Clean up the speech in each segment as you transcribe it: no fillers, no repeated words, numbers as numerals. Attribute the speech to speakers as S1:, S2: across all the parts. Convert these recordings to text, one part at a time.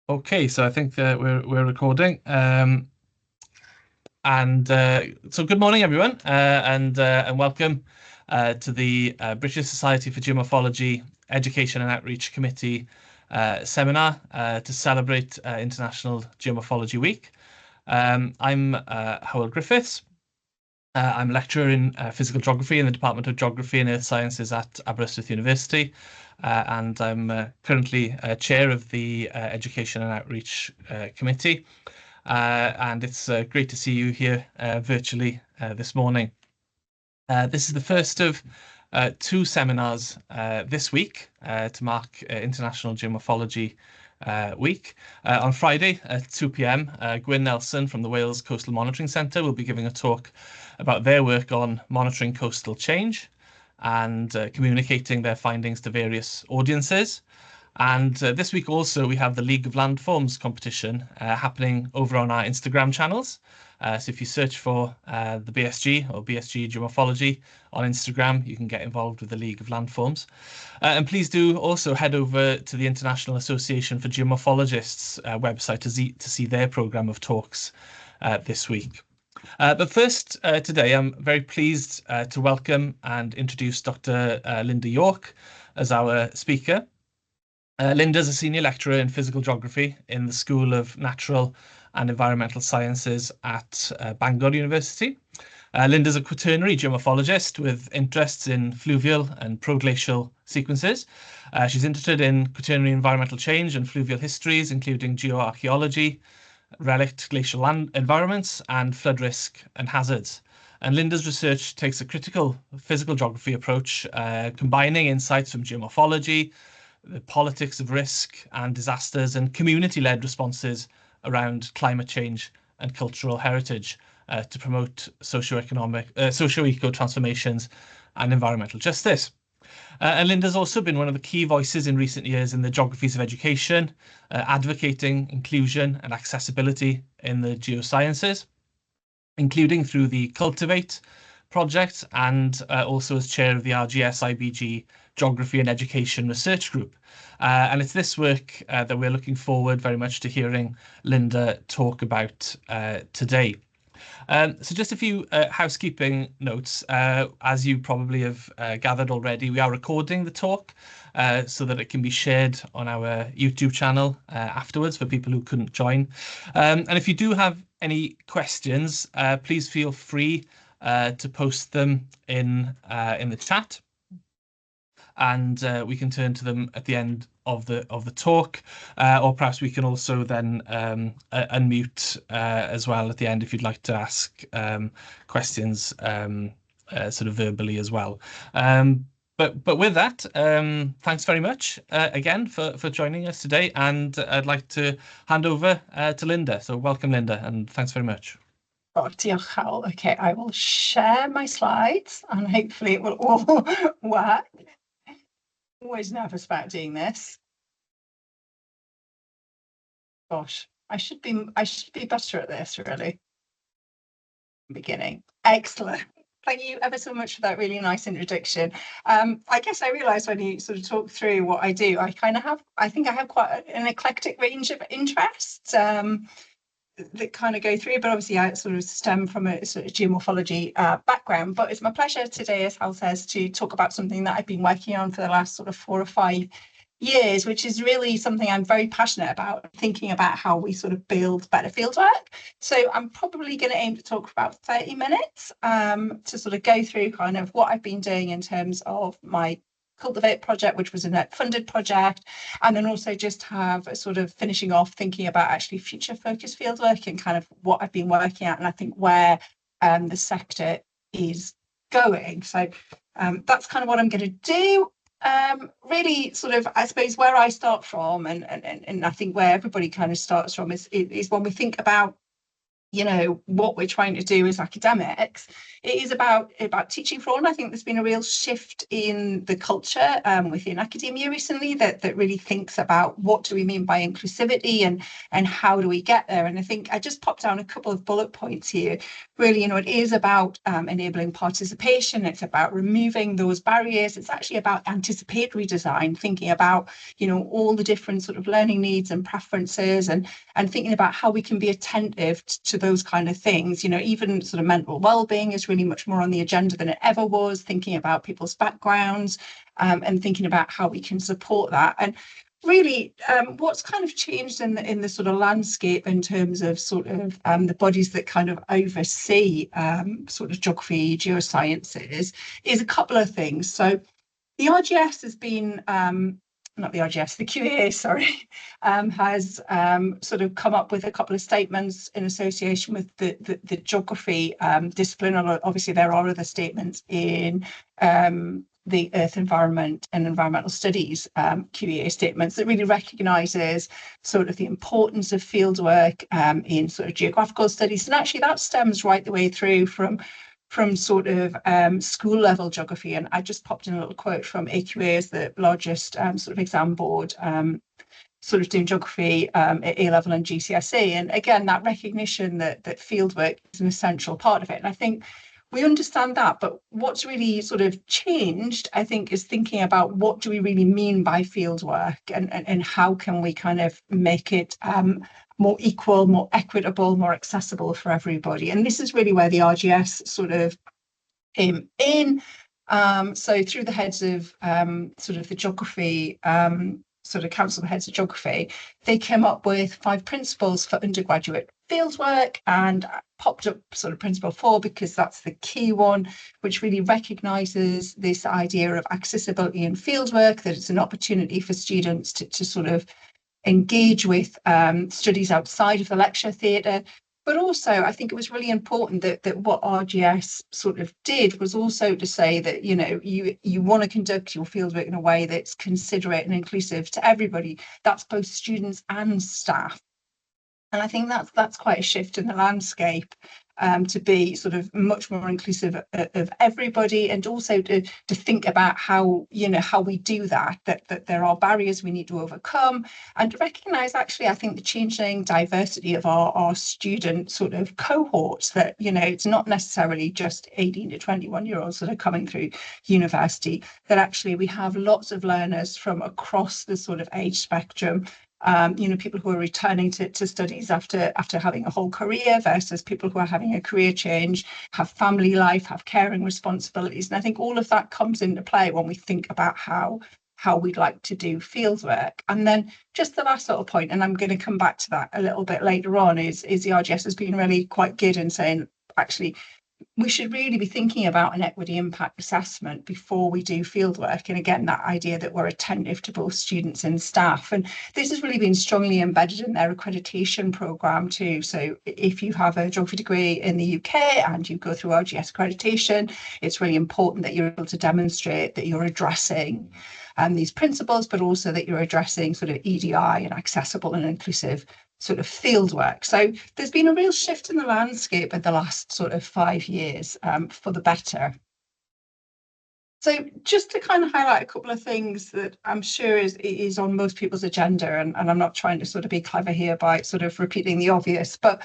S1: Okay, so I think we're recording. So good morning, everyone, and welcome to the British Society for Geomorphology Education and Outreach Committee seminar to celebrate International Geomorphology Week. I'm Howell Griffiths. I'm a lecturer in physical geography in the Department of Geography and Earth Sciences at Aberystwyth University, and I'm currently chair of the Education and Outreach Committee. And it's great to see you here virtually this morning. This is the first of two seminars this week to mark International Geomorphology Week. On Friday at 2 p.m, Gwyn Nelson from the Wales Coastal Monitoring Centre will be giving a talk about their work on monitoring coastal change and communicating their findings to various audiences. And this week also we have the League of Landforms competition happening over on our Instagram channels. So if you search for the BSG or BSG Geomorphology on Instagram, you can get involved with the League of Landforms. And please do also head over to the International Association for Geomorphologists website to see their programme of talks this week. But first, today, I'm very pleased to welcome and introduce Dr. Lynda Yorke as our speaker. Lynda's a senior lecturer in physical geography in the School of Natural and Environmental Sciences at Bangor University. Lynda's a quaternary geomorphologist with interests in fluvial and proglacial sequences. She's interested in quaternary environmental change and fluvial histories, including geoarchaeology, relict glacial land environments, and flood risk and hazards. And Lynda's research takes a critical physical geography approach, combining insights from geomorphology, the politics of risk and disasters, and community-led responses around climate change and cultural heritage to promote socio-eco transformations and environmental justice. And Lynda's also been one of the key voices in recent years in the geographies of education, advocating inclusion and accessibility in the geosciences, including through the Cultivate project and also as chair of the RGS IBG Geography and Education Research Group. And it's this work that we're looking forward very much to hearing Lynda talk about today. So just a few housekeeping notes. As you probably have gathered already, we are recording the talk so that it can be shared on our YouTube channel afterwards for people who couldn't join. And if you do have any questions, please feel free to post them in the chat, and we can turn to them at the end of the talk, or perhaps we can also then unmute as well at the end if you'd like to ask questions sort of verbally as well. But with that, thanks very much again for joining us today, and I'd like to hand over to Lynda. So welcome, Lynda, and thanks very much.
S2: Oh, diolch, Hal. Okay, I will share my slides and hopefully it will all work. Always nervous about doing this. Gosh, I should be better at this, really. Beginning. Excellent. Thank you ever so much for that really nice introduction. I guess I realised when you sort of talk through what I do, I think I have quite an eclectic range of interests that kind of go through, but obviously I sort of stem from a sort of geomorphology background. But it's my pleasure today, as Hal says, to talk about something that I've been working on for the last sort of 4 or 5 years, which is really something I'm very passionate about, thinking about how we sort of build better fieldwork. So I'm probably going to aim to talk for about 30 minutes to sort of go through kind of what I've been doing in terms of my Cultivate project, which was a net funded project, and then also just have a sort of finishing off thinking about actually future focused fieldwork and kind of what I've been working at, and I think where the sector is going. So that's kind of what I'm going to do. Really sort of, I suppose, where I start from, and I think where everybody kind of starts from is when we think about what we're trying to do as academics. It is about teaching for all. And I think there's been a real shift in the culture within academia recently that really thinks about what do we mean by inclusivity and how do we get there. And I think I just popped down a couple of bullet points here. Really, it is about enabling participation. It's about removing those barriers. It's actually about anticipatory design, thinking about, all the different sort of learning needs and preferences, and thinking about how we can be attentive to those kind of things. Even sort of mental well-being is really much more on the agenda than it ever was, thinking about people's backgrounds and thinking about how we can support that. And really, what's kind of changed in the sort of landscape in terms of sort of the bodies that kind of oversee sort of geography, geosciences, is a couple of things. So the RGS has been not the RGS, the QAA, sorry, has sort of come up with a couple of statements in association with the geography discipline. Obviously, there are other statements in the Earth, Environment and Environmental Studies QEA statements that really recognises sort of the importance of fieldwork in sort of geographical studies. And actually that stems right the way through from sort of school level geography. And I just popped in a little quote from AQA as the largest sort of exam board sort of doing geography at A level and GCSE. And again, that recognition that fieldwork is an essential part of it. And I think we understand that, but what's really sort of changed, I think, is thinking about what do we really mean by fieldwork and how can we kind of make it more equal, more equitable, more accessible for everybody. And this is really where the RGS sort of came in. So through the heads of sort of the geography, sort of council heads of geography, they came up with 5 principles for undergraduate fieldwork, and popped up sort of principle 4 because that's the key one, which really recognises this idea of accessibility in fieldwork, that it's an opportunity for students to sort of engage with studies outside of the lecture theatre. But also, I think it was really important that what RGS sort of did was also to say that, you want to conduct your fieldwork in a way that's considerate and inclusive to everybody. That's both students and staff. And I think that's quite a shift in the landscape, to be sort of much more inclusive of everybody, and also to think about how we do that there are barriers we need to overcome, and to recognise actually, I think, the changing diversity of our student sort of cohorts, that it's not necessarily just 18 to 21-year-olds that are coming through university, that actually we have lots of learners from across the sort of age spectrum. People who are returning to studies after having a whole career, versus people who are having a career change, have family life, have caring responsibilities. And I think all of that comes into play when we think about how we'd like to do fieldwork. And then just the last little point, and I'm going to come back to that a little bit later on, is the RGS has been really quite good in saying, actually, we should really be thinking about an equity impact assessment before we do fieldwork. And again, that idea that we're attentive to both students and staff. And this has really been strongly embedded in their accreditation programme too. So if you have a geography degree in the UK and you go through RGS accreditation, it's really important that you're able to demonstrate that you're addressing these principles, but also that you're addressing sort of EDI and accessible and inclusive sort of fieldwork. So there's been a real shift in the landscape in the last sort of 5 years for the better. So just to kind of highlight a couple of things that I'm sure is on most people's agenda, and I'm not trying to sort of be clever here by sort of repeating the obvious, but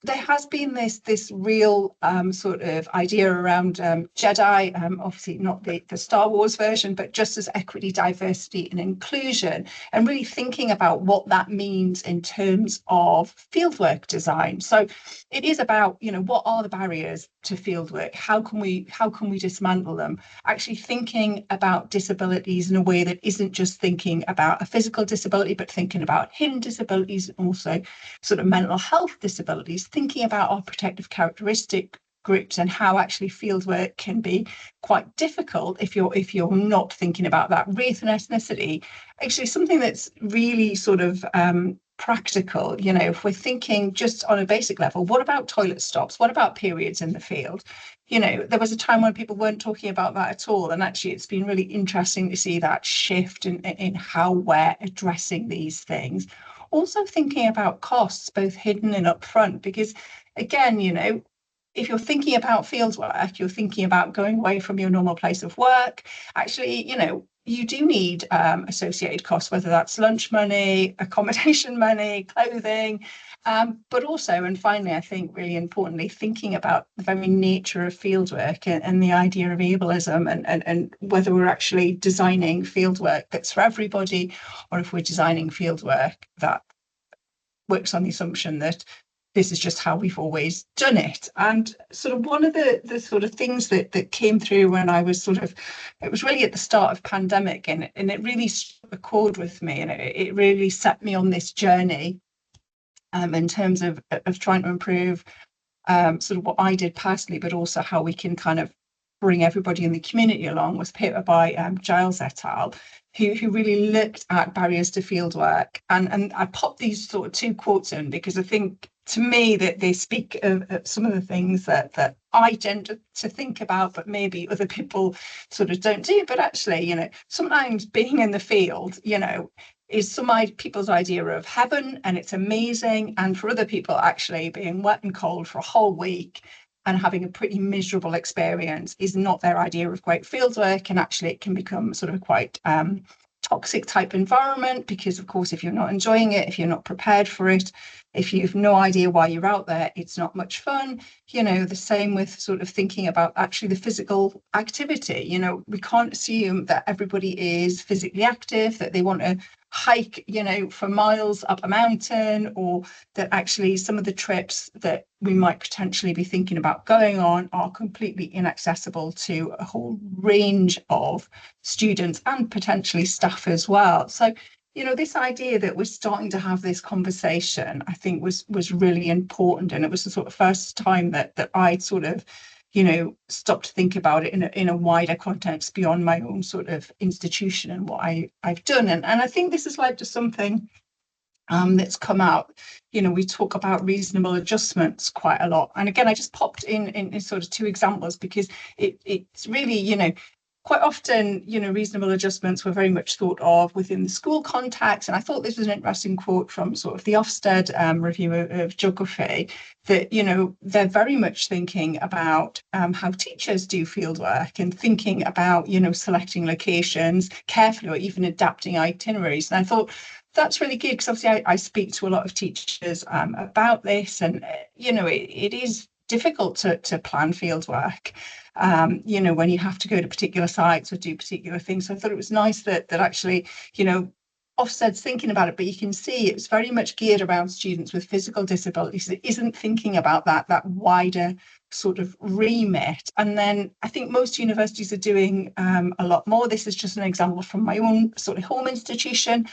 S2: there has been this real sort of idea around Jedi, obviously not the Star Wars version, but just as equity, diversity and inclusion, and really thinking about what that means in terms of fieldwork design. So it is about, what are the barriers to fieldwork? How can we dismantle them? Actually thinking about disabilities in a way that isn't just thinking about a physical disability, but thinking about hidden disabilities and also sort of mental health disabilities, thinking about our protective characteristic groups and how actually fieldwork can be quite difficult if you're not thinking about that. Race and ethnicity, actually something that's really sort of practical. If we're thinking just on a basic level, what about toilet stops? What about periods in the field? There was a time when people weren't talking about that at all. And actually, it's been really interesting to see that shift in how we're addressing these things. also thinking about costs, both hidden and upfront, because again, if you're thinking about fieldwork, you're thinking about going away from your normal place of work. Actually, you do need associated costs, whether that's lunch money, accommodation money, clothing, but also, and finally, I think really importantly, thinking about the very nature of fieldwork and the idea of ableism and whether we're actually designing fieldwork that's for everybody, or if we're designing fieldwork that works on the assumption that this is just how we've always done it. And sort of one of the sort of things that came through when I was it was really at the start of pandemic, and it really struck a chord with me, and it really set me on this journey in terms of trying to improve sort of what I did personally, but also how we can kind of bring everybody in the community along, was a paper by Giles et al., who really looked at barriers to fieldwork. And I popped these sort of two quotes in because I think, to me, that they speak of some of the things that I tend to think about, but maybe other people sort of don't do. But actually, sometimes being in the field, is some people's idea of heaven, and it's amazing. And for other people, actually being wet and cold for a whole week and having a pretty miserable experience is not their idea of great fieldwork. And actually it can become sort of quite toxic type environment, because of course, if you're not enjoying it, if you're not prepared for it, if you've no idea why you're out there, it's not much fun. The same with sort of thinking about actually the physical activity. We can't assume that everybody is physically active, that they want to hike, for miles up a mountain, or that actually some of the trips that we might potentially be thinking about going on are completely inaccessible to a whole range of students and potentially staff as well. So, this idea that we're starting to have this conversation, I think was really important. And it was the sort of first time that I'd sort of stopped to think about it in a wider context beyond my own sort of institution and what I've done. And I think this has led to something that's come out. We talk about reasonable adjustments quite a lot. And again, I just popped in sort of two examples because it's really, quite often, reasonable adjustments were very much thought of within the school context. And I thought this was an interesting quote from sort of the Ofsted review of geography, that, they're very much thinking about how teachers do fieldwork and thinking about, selecting locations carefully, or even adapting itineraries. And I thought that's really good, because obviously I speak to a lot of teachers about this, and, it is difficult to plan fieldwork. When you have to go to particular sites or do particular things. So I thought it was nice that actually, Ofsted's thinking about it, but you can see it's very much geared around students with physical disabilities. It isn't thinking about that wider sort of remit. And then I think most universities are doing a lot more. This is just an example from my own sort of home institution,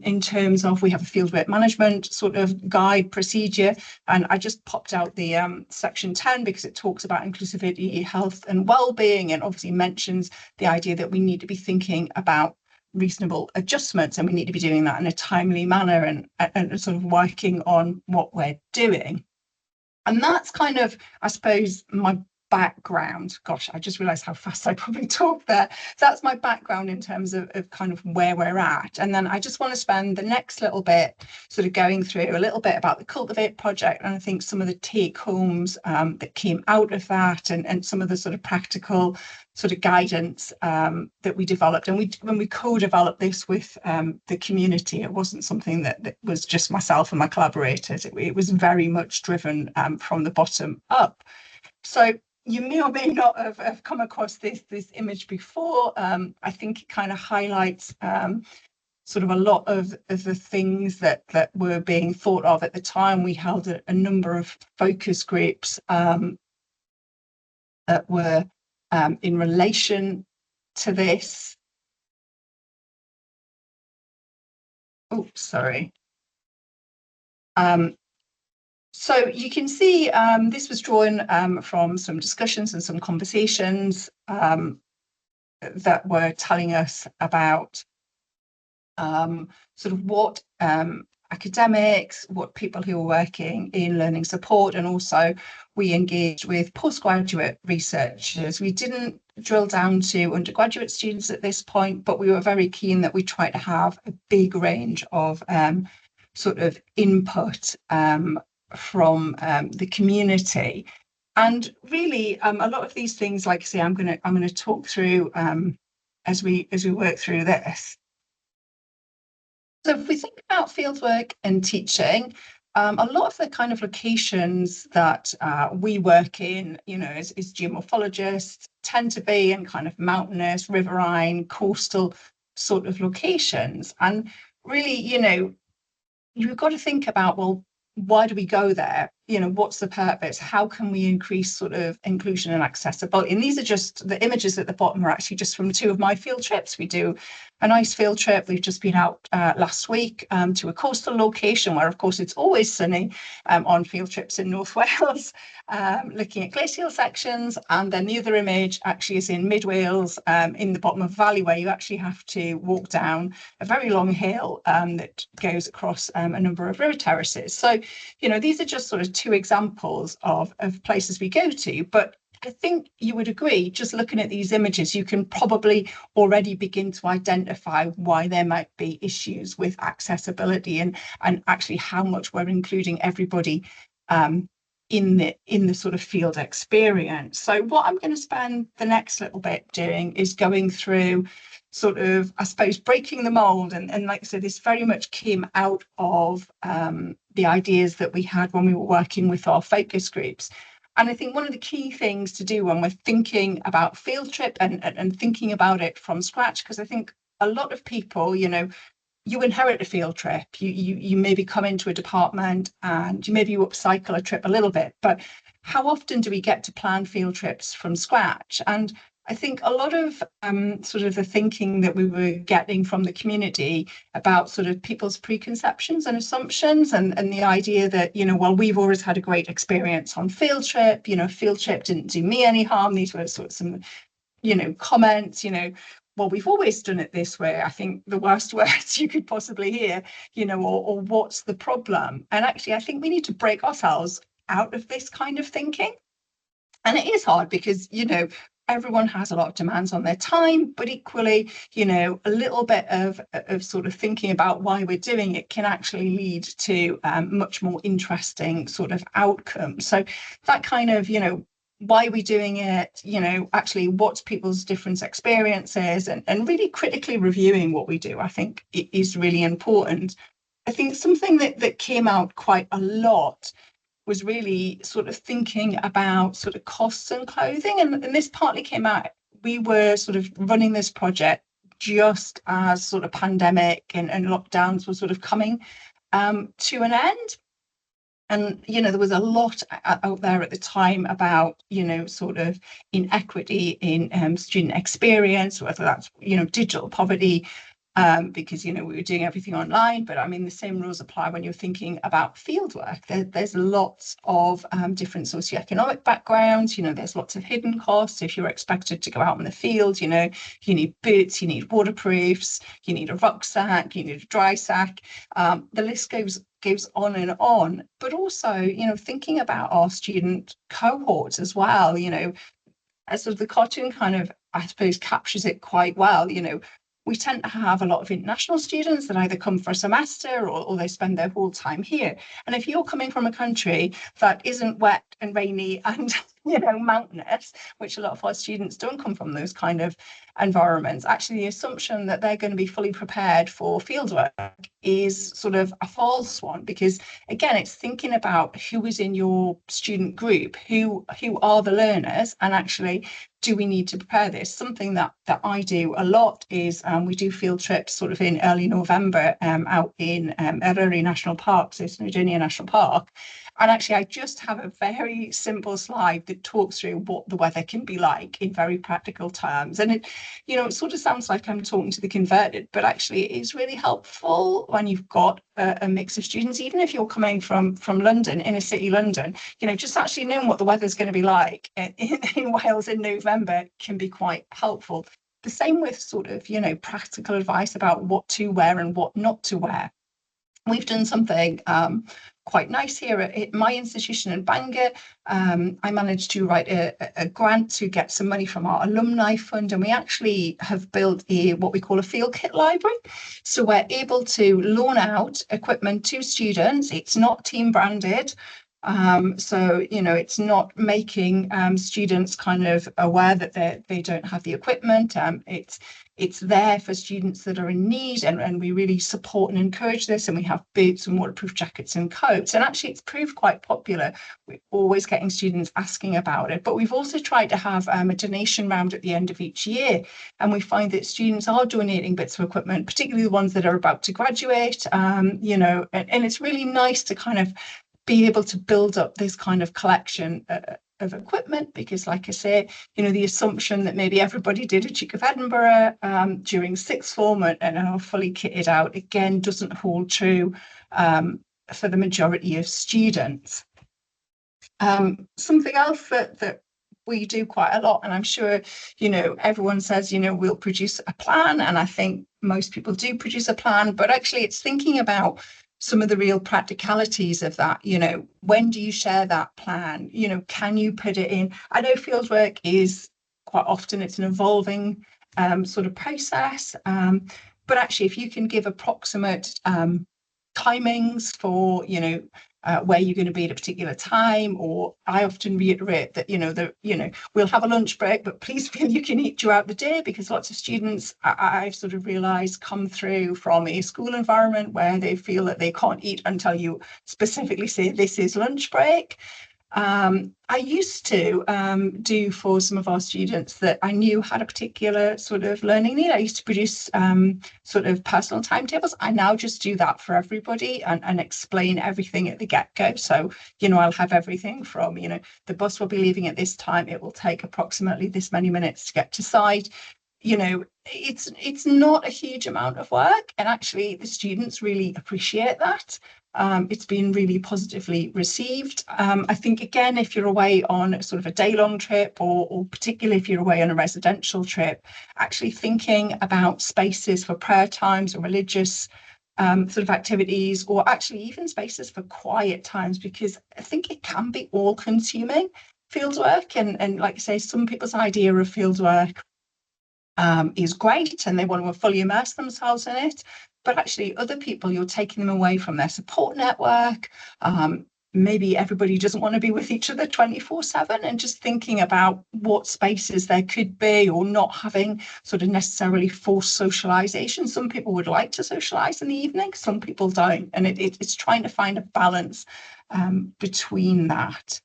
S2: in terms of, we have a fieldwork management sort of guide procedure. And I just popped out the section 10 because it talks about inclusivity, health and well-being, and obviously mentions the idea that we need to be thinking about reasonable adjustments, and we need to be doing that in a timely manner, and sort of working on what we're doing. And that's kind of, I suppose, my background. Gosh, I just realized how fast I probably talked there. That's my background in terms of kind of where we're at. And then I just want to spend the next little bit sort of going through a little bit about the Cultivate project, and I think some of the take homes that came out of that, and some of the sort of practical sort of guidance that we developed. And when we co-developed this with the community, it wasn't something that was just myself and my collaborators. It was very much driven from the bottom up. So you may or may not have come across this image before. I think it kind of highlights sort of a lot of the things that were being thought of at the time. We held a number of focus groups that were in relation to this. Oh, sorry. So you can see this was drawn from some discussions and some conversations that were telling us about sort of what academics, what people who are working in learning support, and also we engaged with postgraduate researchers. We didn't drill down to undergraduate students at this point, but we were very keen that we try to have a big range of sort of input from the community. And really, a lot of these things, like I say, I'm gonna talk through as we work through this. So if we think about fieldwork and teaching, a lot of the kind of locations that we work in, as geomorphologists, tend to be in kind of mountainous, riverine, coastal sort of locations. And really, you've got to think about, well, why do we go there? What's the purpose? How can we increase sort of inclusion and accessibility? And these are just the images at the bottom are actually just from 2 of my field trips. We do a nice field trip. We've just been out last week to a coastal location where, of course, it's always sunny on field trips in North Wales, looking at glacial sections. And then the other image actually is in Mid Wales, in the bottom of a valley, where you actually have to walk down a very long hill that goes across a number of river terraces. So, these are just sort of 2 examples of places we go to. But I think you would agree, just looking at these images, you can probably already begin to identify why there might be issues with accessibility and actually how much we're including everybody in the sort of field experience. So what I'm going to spend the next little bit doing is going through sort of, I suppose, breaking the mold. And like I said, this very much came out of the ideas that we had when we were working with our focus groups. And I think one of the key things to do when we're thinking about field trip and thinking about it from scratch, because I think a lot of people, you inherit a field trip, you maybe come into a department and maybe you upcycle a trip a little bit, but how often do we get to plan field trips from scratch? And I think a lot of sort of the thinking that we were getting from the community about sort of people's preconceptions and assumptions and the idea that, well, we've always had a great experience on field trip, field trip didn't do me any harm. These were sort of some, comments, well, we've always done it this way. I think the worst words you could possibly hear, or what's the problem? And actually, I think we need to break ourselves out of this kind of thinking. And it is hard because, everyone has a lot of demands on their time, but equally, a little bit of sort of thinking about why we're doing it can actually lead to much more interesting sort of outcomes. So that kind of, why are we doing it? Actually, what's people's different experiences and really critically reviewing what we do, I think it is really important. I think something that came out quite a lot was really sort of thinking about sort of costs and clothing. And this partly came out, we were sort of running this project just as sort of pandemic and lockdowns were sort of coming to an end. And, there was a lot out there at the time about, sort of inequity in student experience, whether that's, digital poverty, because, we were doing everything online. But I mean, the same rules apply when you're thinking about fieldwork. There's lots of different socioeconomic backgrounds, there's lots of hidden costs. If you're expected to go out in the field, you need boots, you need waterproofs, you need a rucksack, you need a dry sack. The list goes on and on. But also, thinking about our student cohorts as well, as sort of the cartoon kind of, I suppose, captures it quite well. We tend to have a lot of international students that either come for a semester or they spend their whole time here. And if you're coming from a country that isn't wet and rainy and, mountainous, which a lot of our students don't come from those kind of environments, actually the assumption that they're going to be fully prepared for fieldwork is sort of a false one, because again, it's thinking about who is in your student group, who are the learners, and actually, do we need to prepare this? Something that I do a lot is we do field trips sort of in early November out in Eryri National Park, so Snowdonia National Park. And actually, I just have a very simple slide that talks through what the weather can be like in very practical terms. And it, it sort of sounds like I'm talking to the converted, but actually it is really helpful when you've got a mix of students, even if you're coming from London, inner city London, just actually knowing what the weather's going to be like in Wales in November can be quite helpful. The same with sort of, practical advice about what to wear and what not to wear. We've done something quite nice here at my institution in Bangor. I managed to write a grant to get some money from our alumni fund, and we actually have built what we call a field kit library. So we're able to loan out equipment to students. It's not team branded. So, it's not making students kind of aware that they don't have the equipment. It's there for students that are in need, and we really support and encourage this. And we have boots and waterproof jackets and coats. And actually, it's proved quite popular. We're always getting students asking about it. But we've also tried to have a donation round at the end of each year. And we find that students are donating bits of equipment, particularly the ones that are about to graduate, and it's really nice to kind of be able to build up this kind of collection of equipment, because like I say, the assumption that maybe everybody did a Duke of Edinburgh during sixth form and are fully kitted out, again, doesn't hold true for the majority of students. Something else that we do quite a lot, and I'm sure, everyone says, we'll produce a plan, and I think most people do produce a plan, but actually it's thinking about some of the real practicalities of that. When do you share that plan? Can you put it in? I know fieldwork is quite often, it's an evolving sort of process, but actually if you can give approximate timings for, where you're going to be at a particular time, or I often reiterate that, we'll have a lunch break, but please feel you can eat throughout the day, because lots of students, I've sort of realised, come through from a school environment where they feel that they can't eat until you specifically say this is lunch break. I used to do for some of our students that I knew had a particular sort of learning need. I used to produce sort of personal timetables. I now just do that for everybody and explain everything at the get-go. So, I'll have everything from, the bus will be leaving at this time. It will take approximately this many minutes to get to site. It's not a huge amount of work, and actually the students really appreciate that. It's been really positively received. I think, again, if you're away on sort of a day-long trip, or particularly if you're away on a residential trip, actually thinking about spaces for prayer times or religious sort of activities, or actually even spaces for quiet times, because I think it can be all-consuming, fieldwork. And like I say, some people's idea of fieldwork is great, and they want to fully immerse themselves in it. But actually, other people, you're taking them away from their support network. Maybe everybody doesn't want to be with each other 24/7, and just thinking about what spaces there could be, or not having sort of necessarily forced socialization. Some people would like to socialize in the evening, some people don't. And it's trying to find a balance between that.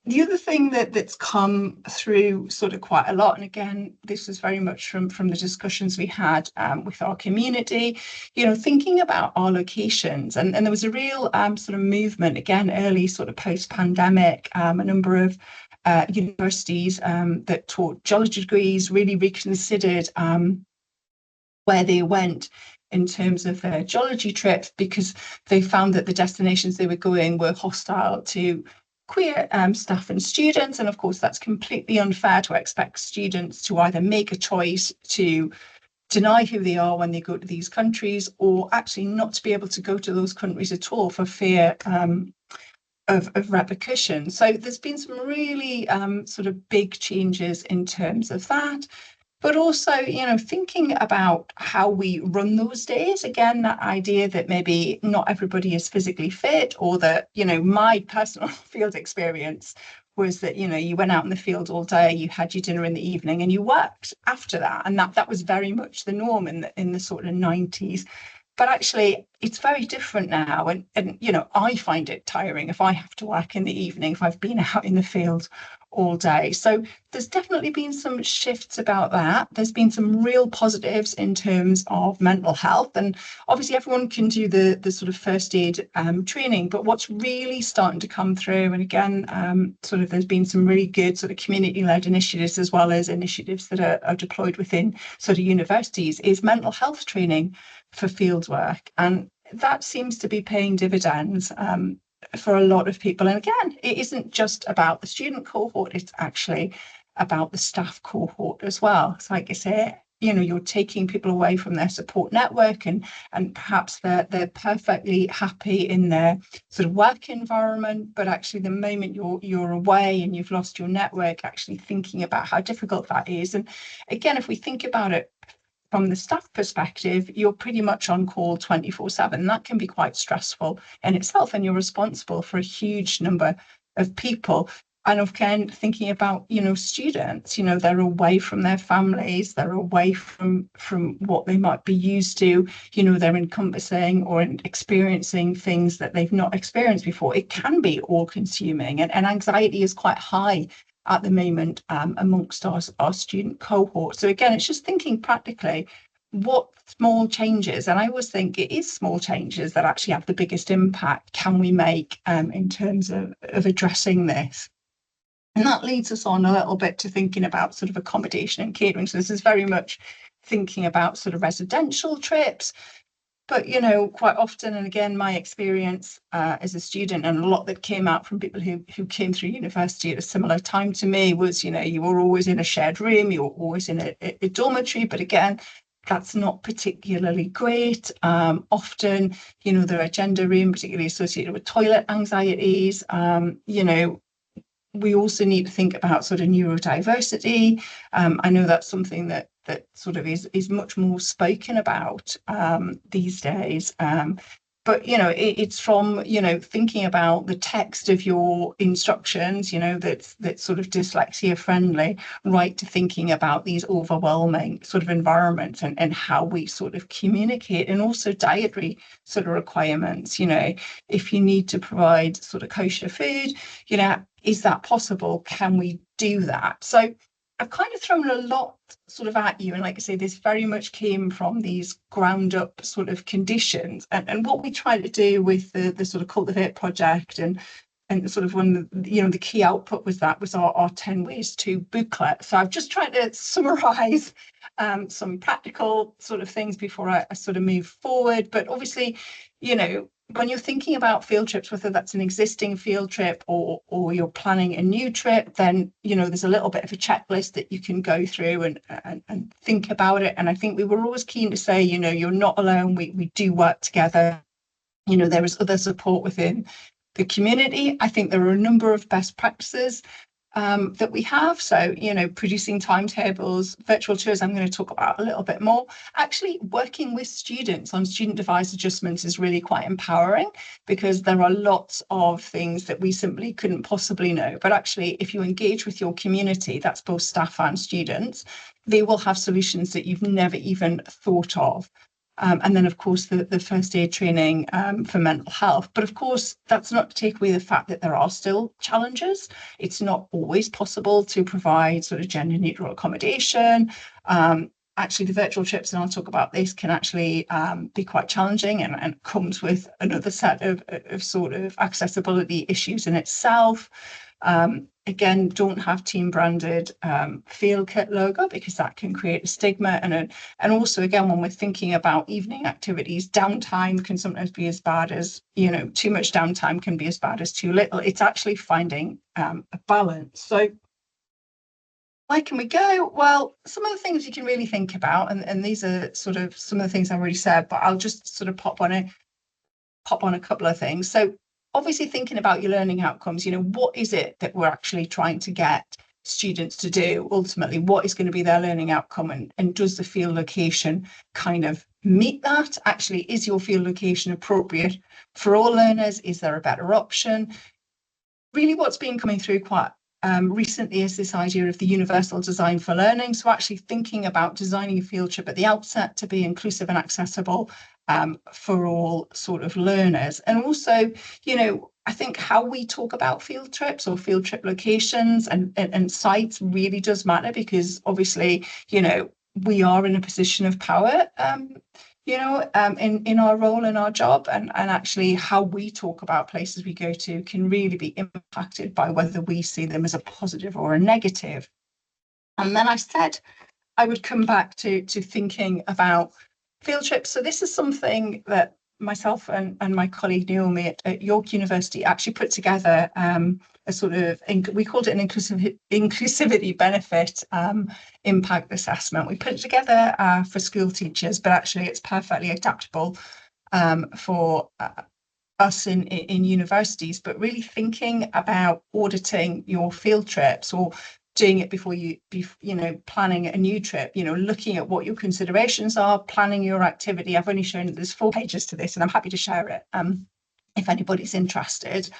S2: The other thing that's come through sort of quite a lot, and again, this was very much from the discussions we had with our community, thinking about our locations. And there was a real sort of movement, again, early sort of post-pandemic, a number of universities that taught geology degrees really reconsidered where they went in terms of their geology trips, because they found that the destinations they were going were hostile to queer staff and students. And of course, that's completely unfair to expect students to either make a choice to deny who they are when they go to these countries, or actually not to be able to go to those countries at all for fear of repercussion. So there's been some really sort of big changes in terms of that. But also, thinking about how we run those days. Again, that idea that maybe not everybody is physically fit, or that, my personal field experience was that, you went out in the field all day, you had your dinner in the evening, and you worked after that. And that was very much the norm in the sort of 90s. But actually, it's very different now. And I find it tiring if I have to work in the evening, if I've been out in the field all day. So there's definitely been some shifts about that. There's been some real positives in terms of mental health. And obviously everyone can do the sort of first aid training, but what's really starting to come through, and again, sort of there's been some really good sort of community-led initiatives, as well as initiatives that are deployed within sort of universities, is mental health training for fieldwork. And that seems to be paying dividends for a lot of people. And again, it isn't just about the student cohort, it's actually about the staff cohort as well. So like I say, you're taking people away from their support network, and perhaps they're perfectly happy in their sort of work environment, but actually the moment you're away and you've lost your network, actually thinking about how difficult that is. And again, if we think about it from the staff perspective, you're pretty much on call 24/7. That can be quite stressful in itself, and you're responsible for a huge number of people. And again, thinking about, students, they're away from their families, they're away from what they might be used to, they're encompassing or experiencing things that they've not experienced before. It can be all consuming, and anxiety is quite high at the moment amongst our student cohort. So again, it's just thinking practically, what small changes, and I always think it is small changes that actually have the biggest impact, can we make in terms of addressing this? And that leads us on a little bit to thinking about sort of accommodation and catering. So this is very much thinking about sort of residential trips. But, quite often, and again, my experience as a student, and a lot that came out from people who came through university at a similar time to me, was, you were always in a shared room, you were always in a dormitory. But again, that's not particularly great. Often, there are gender room, particularly associated with toilet anxieties. We also need to think about sort of neurodiversity. I know that's something that sort of is much more spoken about these days. But, it's from, thinking about the text of your instructions, that's sort of dyslexia friendly, right to thinking about these overwhelming sort of environments and how we sort of communicate, and also dietary sort of requirements. If you need to provide sort of kosher food, is that possible? Can we do that? So I've kind of thrown a lot sort of at you, and like I say, this very much came from these ground up sort of conditions, and what we try to do with the sort of Cultivate project, and sort of one of the key output was our 10 ways to booklet. So I've just tried to summarize some practical sort of things before I sort of move forward. But obviously, when you're thinking about field trips, whether that's an existing field trip or you're planning a new trip, then, there's a little bit of a checklist that you can go through and think about it. And I think we were always keen to say, you're not alone. We do work together. There is other support within the community. I think there are a number of best practices that we have. So, producing timetables, virtual tours, I'm going to talk about a little bit more. Actually, working with students on student device adjustments is really quite empowering, because there are lots of things that we simply couldn't possibly know. But actually, if you engage with your community, that's both staff and students, they will have solutions that you've never even thought of. And then, of course, the first aid training for mental health. But of course, that's not to take away the fact that there are still challenges. It's not always possible to provide sort of gender neutral accommodation. Actually, the virtual trips, and I'll talk about this, can actually be quite challenging, and comes with another set of sort of accessibility issues in itself. Again, don't have team branded field kit logo, because that can create a stigma. And also, again, when we're thinking about evening activities, downtime can sometimes be as bad as, too much downtime can be as bad as too little. It's actually finding a balance. So where can we go? Well, some of the things you can really think about, and these are sort of some of the things I've already said, but I'll just sort of pop on a couple of things. So obviously, thinking about your learning outcomes, what is it that we're actually trying to get students to do? Ultimately, what is going to be their learning outcome, and does the field location kind of meet that? Actually, is your field location appropriate for all learners? Is there a better option? Really, what's been coming through quite recently is this idea of the universal design for learning. So actually thinking about designing a field trip at the outset to be inclusive and accessible for all sort of learners. And also, I think how we talk about field trips or field trip locations and sites really does matter, because obviously, we are in a position of power, in our role, in our job, and actually how we talk about places we go to can really be impacted by whether we see them as a positive or a negative. And then I said I would come back to thinking about field trips. So this is something that myself and my colleague Naomi at York University actually put together a sort of, we called it an inclusivity benefit impact assessment. We put it together for school teachers, but actually it's perfectly adaptable for us in universities, but really thinking about auditing your field trips or doing it before you planning a new trip, looking at what your considerations are, planning your activity. I've only shown there's 4 pages to this, and I'm happy to share it if anybody's interested.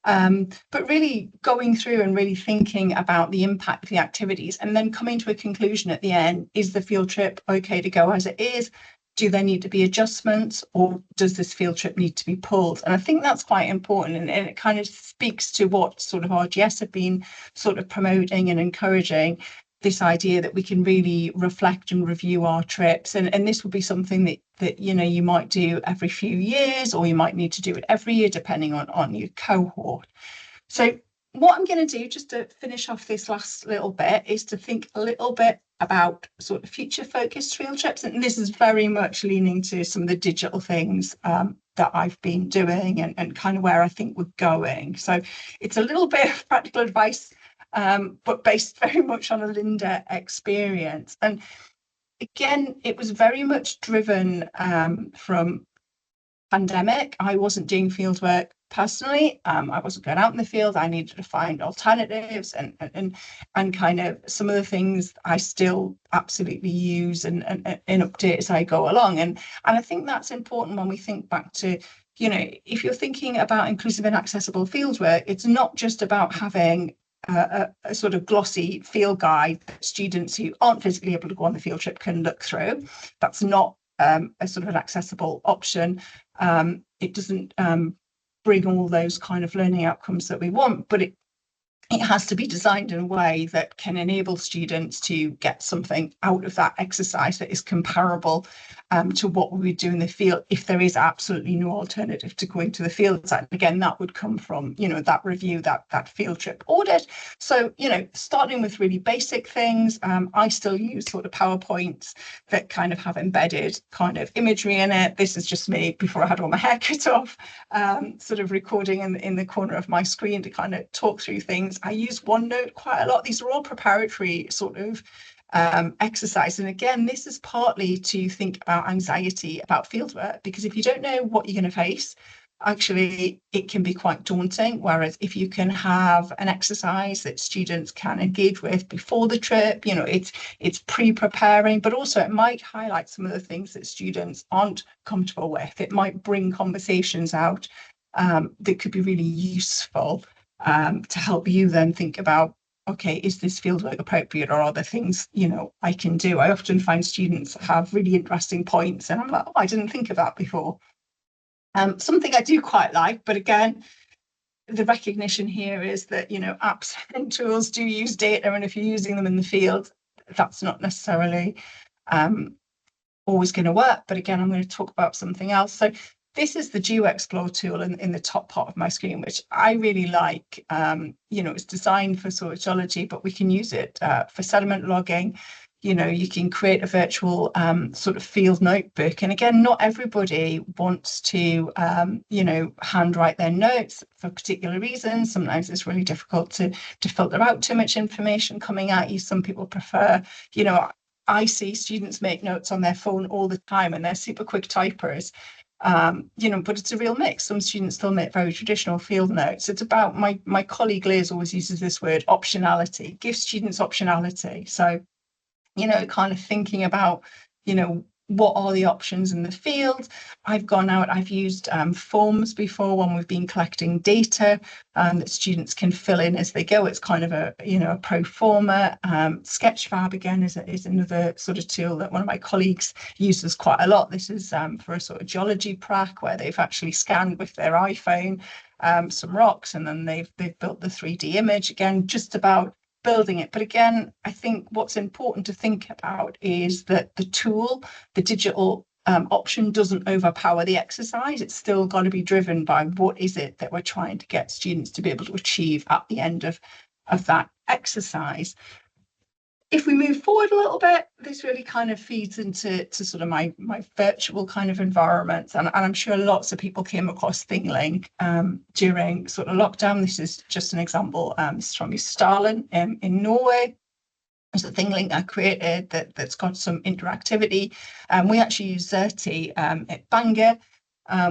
S2: But really going through and really thinking about the impact of the activities and then coming to a conclusion at the end. Is the field trip okay to go as it is? Do there need to be adjustments, or does this field trip need to be pulled? And I think that's quite important, and it kind of speaks to what sort of RGS have been sort of promoting and encouraging, this idea that we can really reflect and review our trips. And this would be something that you might do every few years, or you might need to do it every year, depending on your cohort. So what I'm going to do, just to finish off this last little bit, is to think a little bit about sort of future focused field trips. And this is very much leaning to some of the digital things that I've been doing and kind of where I think we're going. So it's a little bit of practical advice, but based very much on a Lynda experience. And again, it was very much driven from pandemic. I wasn't doing field work personally. I wasn't going out in the field. I needed to find alternatives and kind of some of the things I still absolutely use and update as I go along. And I think that's important when we think back to, if you're thinking about inclusive and accessible fieldwork, it's not just about having a sort of glossy field guide that students who aren't physically able to go on the field trip can look through. That's not a sort of an accessible option. It doesn't bring all those kind of learning outcomes that we want, but it has to be designed in a way that can enable students to get something out of that exercise that is comparable to what we would do in the field if there is absolutely no alternative to going to the field site. Again, that would come from, that review, that field trip audit. So, starting with really basic things, I still use sort of PowerPoints that kind of have embedded kind of imagery in it. This is just me before I had all my hair cut off, sort of recording in the corner of my screen to kind of talk through things. I use OneNote quite a lot. These are all preparatory sort of exercise. And again, this is partly to think about anxiety about fieldwork, because if you don't know what you're going to face, actually it can be quite daunting. Whereas if you can have an exercise that students can engage with before the trip, it's pre-preparing, but also it might highlight some of the things that students aren't comfortable with. It might bring conversations out that could be really useful to help you then think about, okay, is this fieldwork appropriate, or are there things, I can do? I often find students have really interesting points and I'm like, oh, I didn't think of that before. Something I do quite like, but again, the recognition here is that, apps and tools do use data, and if you're using them in the field, that's not necessarily always going to work. But again, I'm going to talk about something else. So this is the GeoExplore tool in the top part of my screen, which I really like. It's designed for sort of geology, but we can use it for sediment logging. You can create a virtual sort of field notebook. And again, not everybody wants to, handwrite their notes for particular reasons. Sometimes it's really difficult to filter out too much information coming at you. Some people prefer, I see students make notes on their phone all the time and they're super quick typers. But it's a real mix. Some students still make very traditional field notes. It's about, my colleague Liz always uses this word, optionality. Give students optionality. So, kind of thinking about, what are the options in the field. I've gone out, I've used forms before when we've been collecting data that students can fill in as they go. It's kind of a pro forma. Sketchfab again is another sort of tool that one of my colleagues uses quite a lot. This is for a sort of geology prac where they've actually scanned with their iPhone some rocks, and then they've built the 3D image, again, just about building it. But again, I think what's important to think about is that the tool, the digital option, doesn't overpower the exercise. It's still got to be driven by what is it that we're trying to get students to be able to achieve at the end of that exercise. If we move forward a little bit, this really kind of feeds into sort of my virtual kind of environments. And I'm sure lots of people came across ThingLink during sort of lockdown. This is just an example. This is from Stalin in Norway. There's a ThingLink I created that's got some interactivity. We actually use Xerti at Bangor,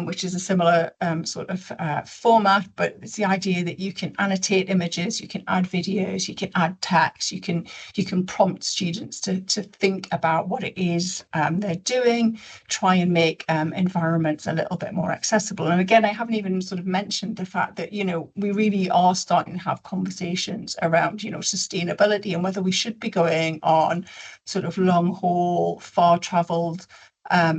S2: which is a similar sort of format, but it's the idea that you can annotate images, you can add videos, you can add text, you can prompt students to think about what it is they're doing, try and make environments a little bit more accessible. And again, I haven't even sort of mentioned the fact that, you know, we really are starting to have conversations around, you know, sustainability and whether we should be going on sort of long haul, far traveled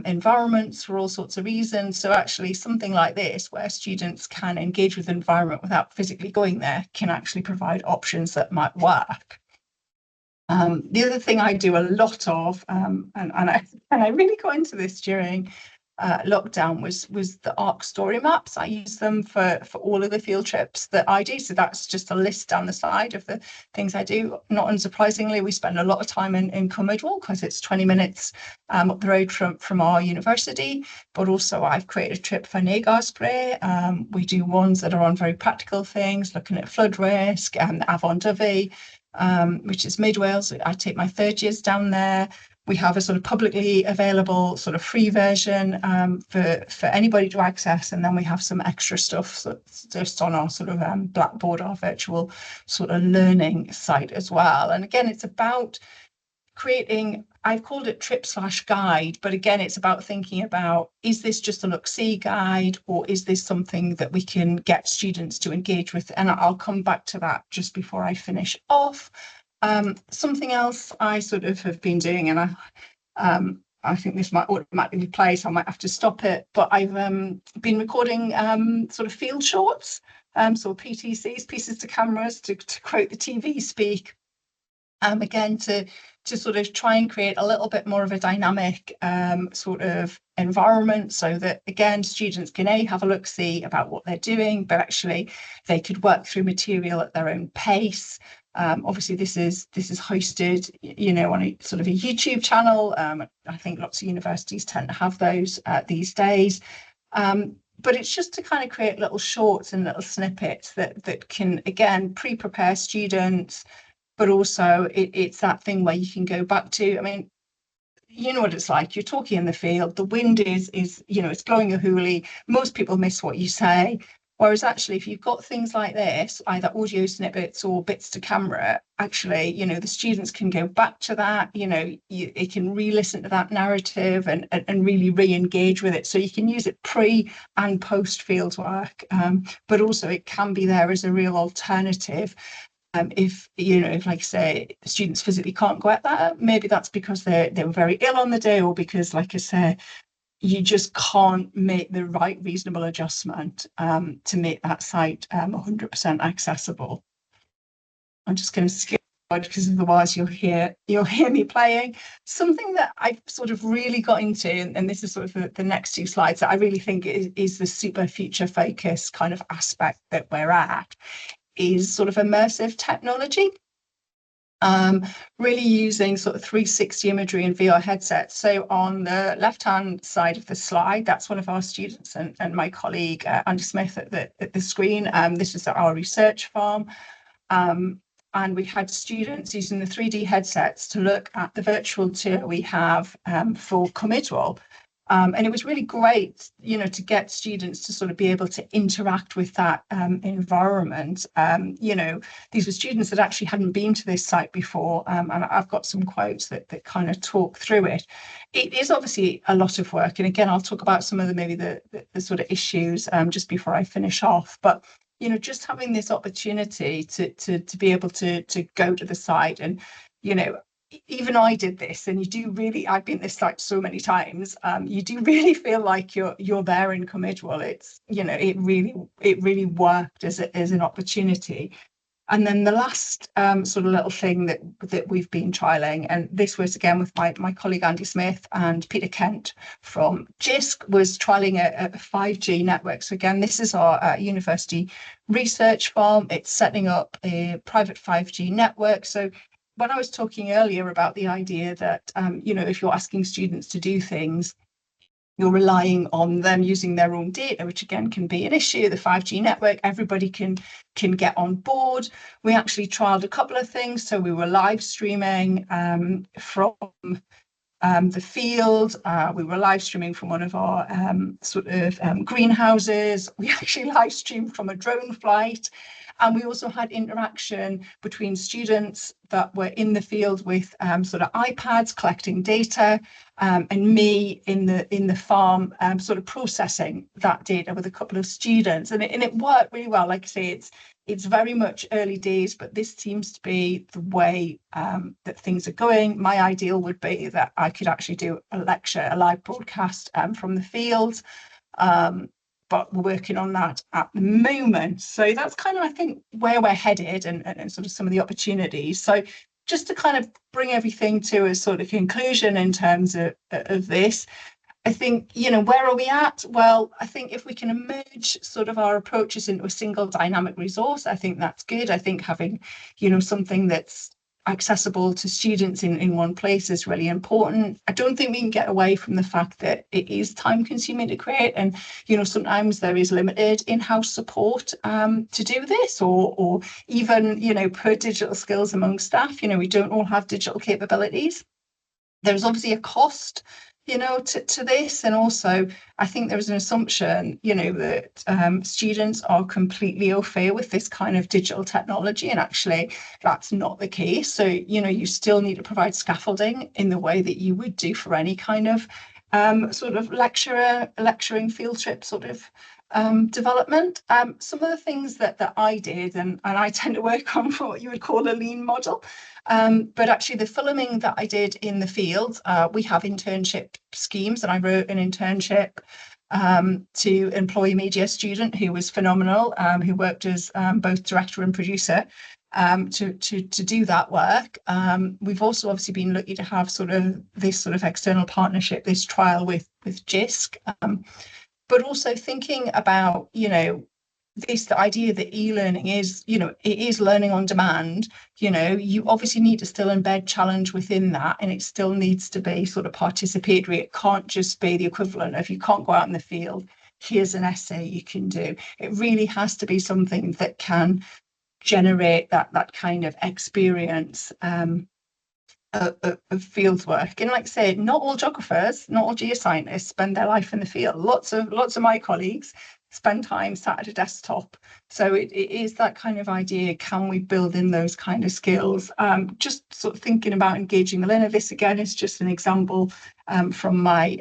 S2: environments for all sorts of reasons. So actually something like this, where students can engage with the environment without physically going there, can actually provide options that might work. The other thing I do a lot of, and I really got into this during lockdown, was the ARC story maps. I use them for all of the field trips that I do. So that's just a list down the side of the things I do. Not unsurprisingly, we spend a lot of time in Cumbernauld because it's 20 minutes up the road from our university. But also I've created a trip for Nagar Spray. We do ones that are on very practical things, looking at flood risk and Avon Dyfi, which is mid Wales. I take my third years down there. We have a sort of publicly available sort of free version for anybody to access. And then we have some extra stuff that's just on our sort of Blackboard, our virtual sort of learning site as well. And again, it's about creating, I've called it trip/guide, but again, it's about thinking about, is this just a look-see guide, or is this something that we can get students to engage with? And I'll come back to that just before I finish off. Something else I sort of have been doing, and I think this might automatically play, so I might have to stop it, but I've been recording sort of field shorts, so PTCs, pieces to cameras, to quote the TV speak, again, to sort of try and create a little bit more of a dynamic sort of environment, so that again students can have a look-see about what they're doing, but actually they could work through material at their own pace. Obviously this is hosted, you know, on a sort of a YouTube channel. I think lots of universities tend to have those these days. But it's just to kind of create little shorts and little snippets that can again pre-prepare students, but also it's that thing where you can go back to. I mean, you know what it's like. You're talking in the field, the wind is you know, it's blowing a hoolie. Most people miss what you say. Whereas actually, if you've got things like this, either audio snippets or bits to camera, actually, you know, the students can go back to that, you know, it can re-listen to that narrative and really re-engage with it. So you can use it pre and post field work, but also it can be there as a real alternative. If, you know, if, like I say, students physically can't go at that, maybe that's because they were very ill on the day, or because, like I say, you just can't make the right reasonable adjustment to make that site 100% accessible. I'm just going to skip because otherwise you'll hear me playing. Something that I've sort of really got into, and this is sort of the next two slides, that I really think is the super future focus kind of aspect that we're at, is sort of immersive technology. Really using sort of 360 imagery and VR headsets. So on the left-hand side of the slide, that's one of our students and my colleague, Andy Smith at the screen. This is our research farm. And we had students using the 3D headsets to look at the virtual tour we have for Cumbernauld. And it was really great, you know, to get students to sort of be able to interact with that environment. You know, these were students that actually hadn't been to this site before, and I've got some quotes that kind of talk through it. It is obviously a lot of work, and again, I'll talk about some of the sort of issues just before I finish off. But you know, just having this opportunity to be able to go to the site, and you know, even I did this, and you do really, I've been this site so many times, you do really feel like you're there in Cumbernauld. It's, you know, it really worked as an opportunity. And then the last sort of little thing that we've been trialing, and this was again with my colleague Andy Smith and Peter Kent from JISC, was trialing a 5G network. So again, this is our university research farm. It's setting up a private 5G network. So when I was talking earlier about the idea that, you know, if you're asking students to do things, you're relying on them using their own data, which again can be an issue. The 5G network, everybody can get on board. We actually trialed a couple of things. So we were live streaming from the field. We were live streaming from one of our greenhouses. We actually live streamed from a drone flight. And we also had interaction between students that were in the field with sort of iPads collecting data, and me in the farm sort of processing that data with a couple of students. And it worked really well. Like I say, it's very much early days, but this seems to be the way that things are going. My ideal would be that I could actually do a lecture, a live broadcast from the field. But we're working on that at the moment. So that's kind of, I think, where we're headed and sort of some of the opportunities. So just to kind of bring everything to a sort of conclusion in terms of this, I think, you know, where are we at? Well, I think if we can merge sort of our approaches into a single dynamic resource, I think that's good. I think having, you know, something that's accessible to students in one place is really important. I don't think we can get away from the fact that it is time consuming to create, and you know, sometimes there is limited in-house support to do this, or even, you know, per digital skills among staff. You know, we don't all have digital capabilities. There's obviously a cost, you know, to this. And also, I think there is an assumption, you know, that students are completely au fait with this kind of digital technology. And actually, that's not the case. So, you know, you still need to provide scaffolding in the way that you would do for any kind of sort of lecturing field trip sort of development. Some of the things that I did, and I tend to work on what you would call a lean model, but actually the filming that I did in the field, we have internship schemes, and I wrote an internship to employ a media student who was phenomenal, who worked as both director and producer, to do that work. We've also obviously been lucky to have sort of this sort of external partnership, this trial with JISC, but also thinking about, you know, the idea that e-learning is, you know, it is learning on demand. You know, you obviously need to still embed challenge within that, and it still needs to be sort of participatory. It can't just be the equivalent of, you can't go out in the field, here's an essay you can do. It really has to be something that can generate that kind of experience of field work. And like I say, not all geographers, not all geoscientists spend their life in the field. Lots of my colleagues spend time sat at a desktop. So it is that kind of idea, can we build in those kind of skills? Just sort of thinking about engaging the learner. This again is just an example from my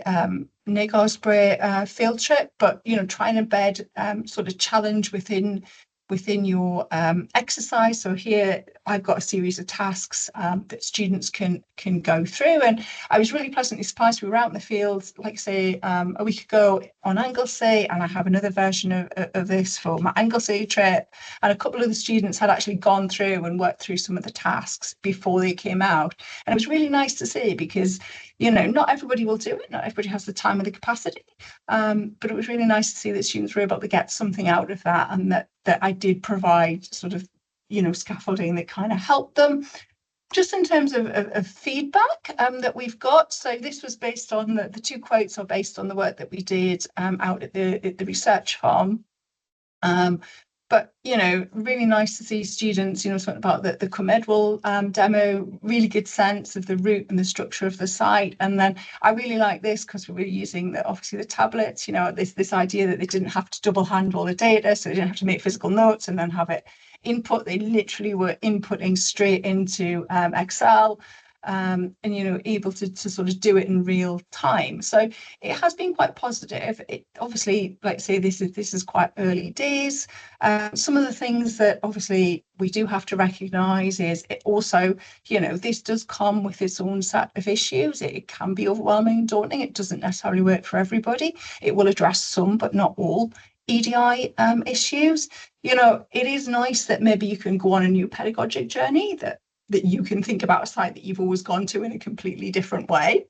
S2: Negosbury field trip, but you know, try and embed sort of challenge within your exercise. So here I've got a series of tasks that students can go through, and I was really pleasantly surprised. We were out in the field, like say a week ago on Anglesey, and I have another version of this for my Anglesey trip, and a couple of the students had actually gone through and worked through some of the tasks before they came out, and it was really nice to see, because you know, not everybody will do it, not everybody has the time or the capacity, but it was really nice to see that students were able to get something out of that, and that I did provide sort of, you know, scaffolding that kind of helped them. Just in terms of feedback that we've got, so this was based on the two quotes are based on the work that we did out at the research farm. But, you know, really nice to see students, you know, talking about the Comedwell demo, really good sense of the route and the structure of the site. And then I really like this because we were using obviously the tablets, you know, this idea that they didn't have to double handle the data, so they didn't have to make physical notes and then have it input. They literally were inputting straight into Excel. And you know, able to sort of do it in real time. So it has been quite positive. It obviously, like I say, this is quite early days. Some of the things that obviously we do have to recognise is it also, you know, this does come with its own set of issues. It can be overwhelming and daunting. It doesn't necessarily work for everybody. It will address some, but not all EDI issues. You know, it is nice that maybe you can go on a new pedagogic journey, that you can think about a site that you've always gone to in a completely different way.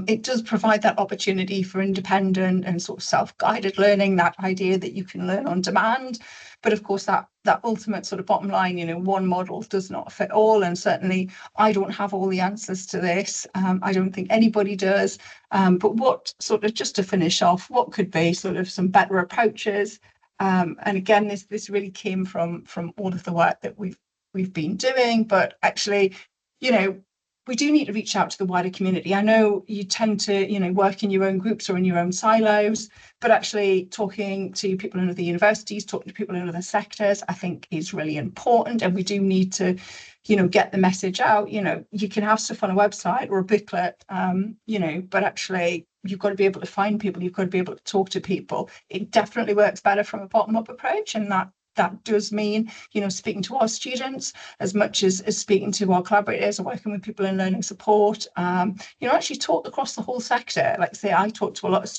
S2: It does provide that opportunity for independent and sort of self-guided learning, that idea that you can learn on demand. But of course, that ultimate sort of bottom line, one model does not fit all. And certainly I don't have all the answers to this. I don't think anybody does. But what sort of, just to finish off, what could be sort of some better approaches? And again, this really came from all of the work that we've been doing, but actually, we do need to reach out to the wider community. I know you tend to, work in your own groups or in your own silos, but actually talking to people in other universities, talking to people in other sectors, I think is really important. And we do need to, get the message out. You can have stuff on a website or a booklet, but actually you've got to be able to find people. You've got to be able to talk to people. It definitely works better from a bottom-up approach, and that does mean, speaking to our students as much as speaking to our collaborators or working with people in learning support, actually talk across the whole sector. Like I say, I talk to a lot of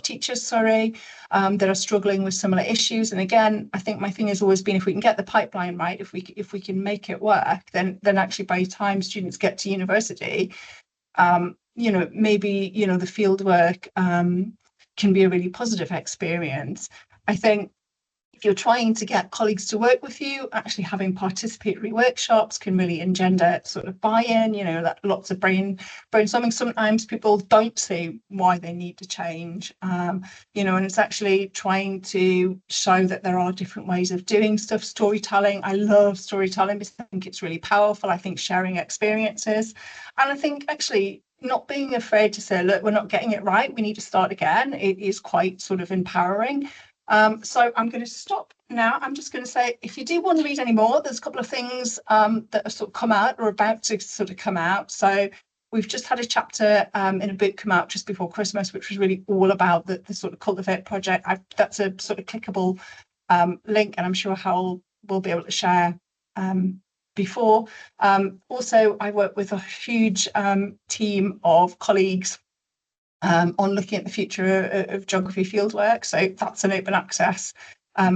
S2: teachers, that are struggling with similar issues. And again, I think my thing has always been, if we can get the pipeline right, if we can make it work, then actually by the time students get to university, maybe, the fieldwork can be a really positive experience. I think if you're trying to get colleagues to work with you, actually having participatory workshops can really engender sort of buy-in, lots of brainstorming. Sometimes people don't see why they need to change, and it's actually trying to show that there are different ways of doing stuff. Storytelling, I love storytelling because I think it's really powerful. I think sharing experiences, and I think actually not being afraid to say, look, we're not getting it right, we need to start again. It is quite sort of empowering. So I'm going to stop now. I'm just going to say, if you do want to read any more, there's a couple of things that have sort of come out or about to sort of come out. So we've just had a chapter in a book come out just before Christmas, which was really all about the sort of Cultivate project. That's a sort of clickable link, and I'm sure Howell will be able to share before. Also, I work with a huge team of colleagues on looking at the future of geography fieldwork. So that's an open access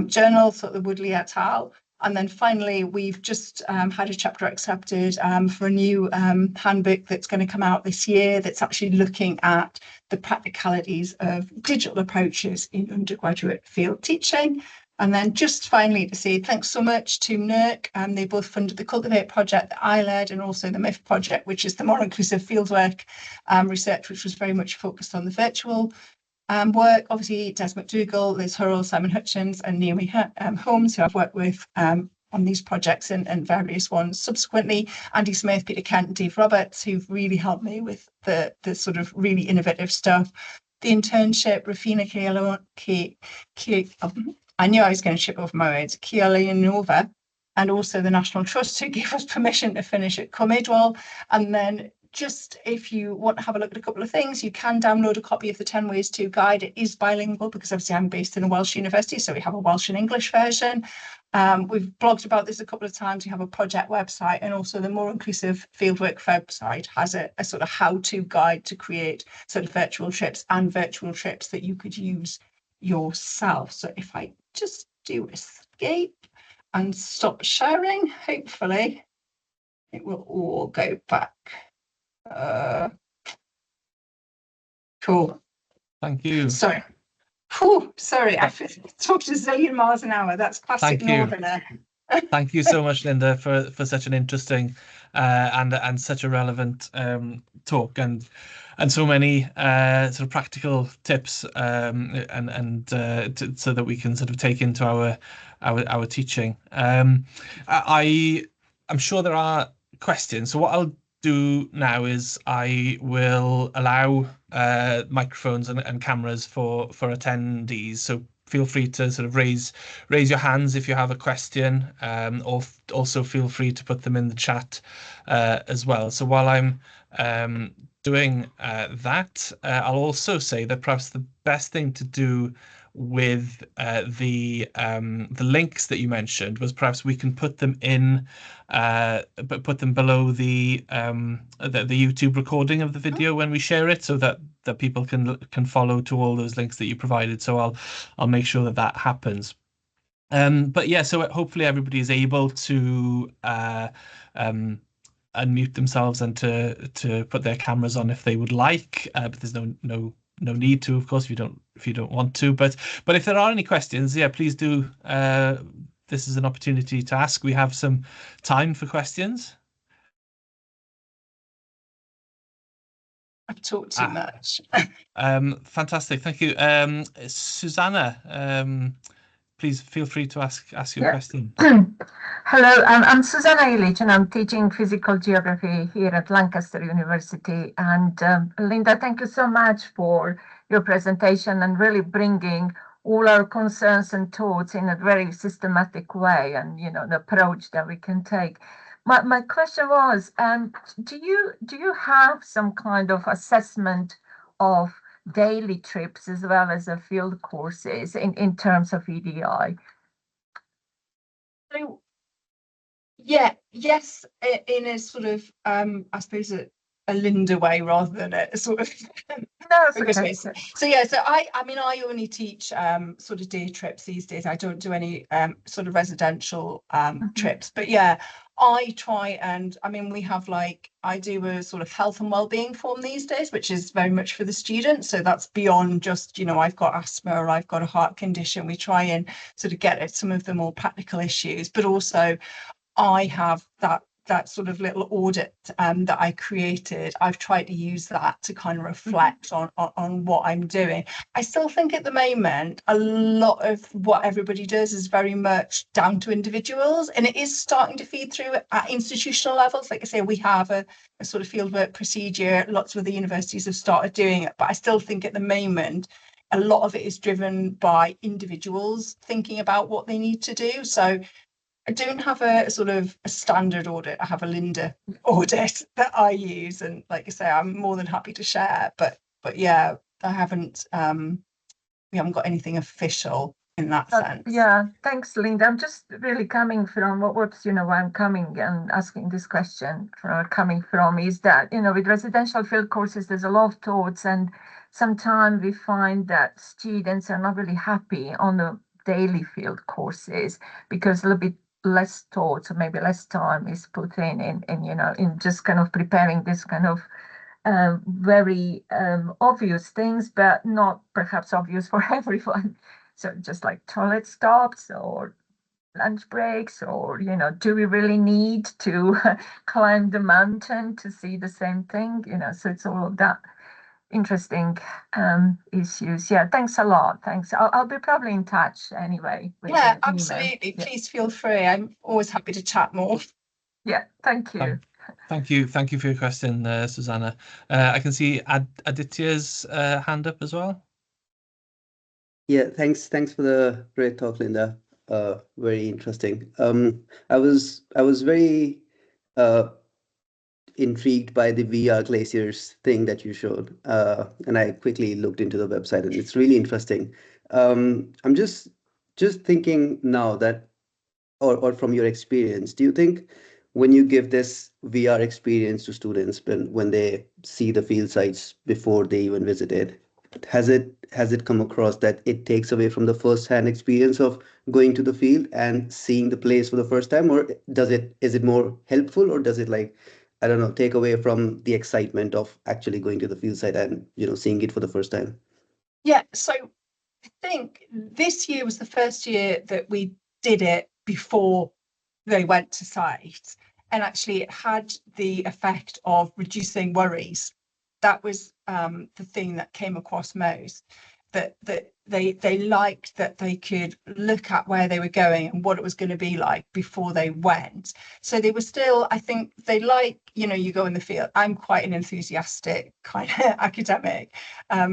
S2: journal, sort of the Woodley et al. And then finally, we've just had a chapter accepted for a new handbook that's going to come out this year that's actually looking at the practicalities of digital approaches in undergraduate field teaching. And then just finally to say thanks so much to NERC. They both funded the Cultivate project that I led, and also the MIF project, which is the more inclusive fieldwork research, which was very much focused on the virtual work. Obviously, Des McDougall, Liz Hurrell, Simon Hutchins, and Naomi Holmes, who I've worked with on these projects and various ones subsequently. Andy Smith, Peter Kent, and Dave Roberts, who've really helped me with the sort of really innovative stuff. The internship, Rafina I knew I was going to ship over my words, Kialanova, and also the National Trust, who gave us permission to finish at Comedwell. And then just if you want to have a look at a couple of things, you can download a copy of the 10 Ways To guide. It is bilingual because obviously I'm based in a Welsh university, so we have a Welsh and English version. We've blogged about this a couple of times. We have a project website, and also the More Inclusive Fieldwork website has a sort of how-to guide to create sort of virtual trips that you could use yourself. So if I just do escape and stop sharing, hopefully it will all go back. Cool.
S1: Thank you.
S2: Sorry. Sorry, I talked a zillion miles an hour. That's classic Northerner.
S1: Thank you so much, Lynda, for such an interesting and such a relevant talk, and so many sort of practical tips so that we can sort of take into our teaching. I'm sure there are questions. So what I'll do now is I will allow microphones and cameras for attendees. So feel free to sort of raise your hands if you have a question, or also feel free to put them in the chat as well. So while I'm doing that, I'll also say that perhaps the best thing to do with the links that you mentioned was perhaps we can put them in, but put them below the YouTube recording of the video when we share it, so that people can follow to all those links that you provided. So I'll make sure that happens. But yeah, so hopefully everybody is able to unmute themselves and to put their cameras on if they would like, but there's no no need to, of course, if you don't want to. But if there are any questions, yeah, please do. This is an opportunity to ask. We have some time for questions.
S2: I've talked too much.
S1: Fantastic, thank you. Susanna, please feel free to ask your question.
S3: Hello, I'm Susanna Illich, and I'm teaching physical geography here at Lancaster University. And Lynda, thank you so much for your presentation and really bringing all our concerns and thoughts in a very systematic way, and the approach that we can take. My question was, do you have some kind of assessment of daily trips as well as the field courses in terms of EDI?
S2: So, yes, in a sort of I suppose a Lynda way rather than a sort of
S3: No,
S2: rigorous
S3: okay.
S2: way. So yeah, so I mean I only teach sort of day trips these days. I don't do any sort of residential trips, but yeah, I try, and I mean we have I do a sort of health and well-being form these days, which is very much for the students. So that's beyond just I've got asthma or I've got a heart condition. We try and sort of get at some of the more practical issues, but also I have that sort of little audit that I created. I've tried to use that to kind of reflect on what I'm doing. I still think at the moment a lot of what everybody does is very much down to individuals, and it is starting to feed through at institutional levels. Like I say, we have a sort of fieldwork procedure. Lots of the universities have started doing it, but I still think at the moment a lot of it is driven by individuals thinking about what they need to do. So I don't have a sort of a standard audit. I have a Lynda audit that I use, and like I say, I'm more than happy to share. But yeah, I haven't. We haven't got anything official in that sense.
S3: Yeah, thanks, Lynda. I'm just really coming from what's where I'm coming and asking this question coming from is that with residential field courses, there's a lot of thoughts, and sometimes we find that students are not really happy on the daily field courses because a little bit less thoughts or maybe less time is put in just kind of preparing this kind of very obvious things, but not perhaps obvious for everyone. So just like toilet stops or lunch breaks, or do we really need to climb the mountain to see the same thing? So it's all of that interesting issues. Yeah, thanks a lot. Thanks. I'll be probably in touch anyway.
S2: Yeah, absolutely. Yeah. Please feel free. I'm always happy to chat more.
S3: Yeah, thank you.
S1: Thank you for your question, Susanna. I can see Aditya's hand up as well.
S4: Yeah, thanks for the great talk, Lynda. Very interesting. I was very intrigued by the VR glaciers thing that you showed, and I quickly looked into the website, and it's really interesting. I'm just thinking now that, or from your experience, do you think when you give this VR experience to students when they see the field sites before they even visited, has it come across that it takes away from the first-hand experience of going to the field and seeing the place for the first time, or is it more helpful, or does it I don't know, take away from the excitement of actually going to the field site and seeing it for the first time?
S2: Yeah, so I think this year was the first year that we did it before they went to site, and actually it had the effect of reducing worries. That was the thing that came across most, that they liked that they could look at where they were going and what it was going to be like before they went. So they were still, I think they you go in the field. I'm quite an enthusiastic kind of academic,